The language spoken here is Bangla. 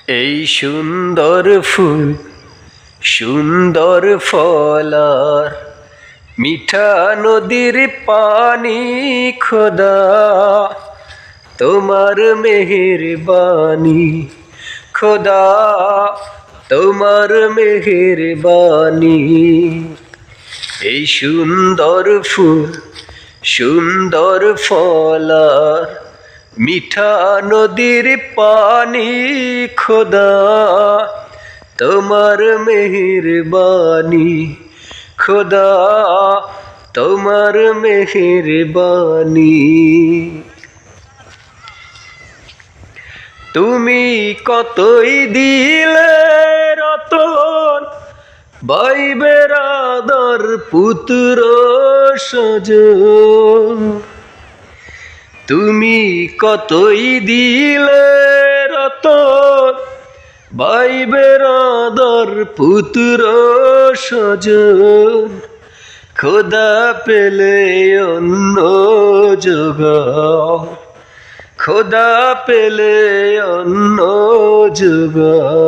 এই সুন্দর ফুল সুন্দর ফলার মিঠা নদীর পানি খোদা তোমার মেহেরবানি খোদা তোমার মেহেরবানি এই সুন্দর ফুল সুন্দর ফলার মিঠা নদীর পানি খোদা তোমার মেহেরবানি খোদা তোমার মেহেরবানি তুমি কতই দিলে রতন বাইবের আদর পুত্র সজন তুমি কতই দিলে রতন বাইবের আদর পুত্র সজন খোদা পেলে অন্য যোগাও খোদা পেলে অন্য যোগাও।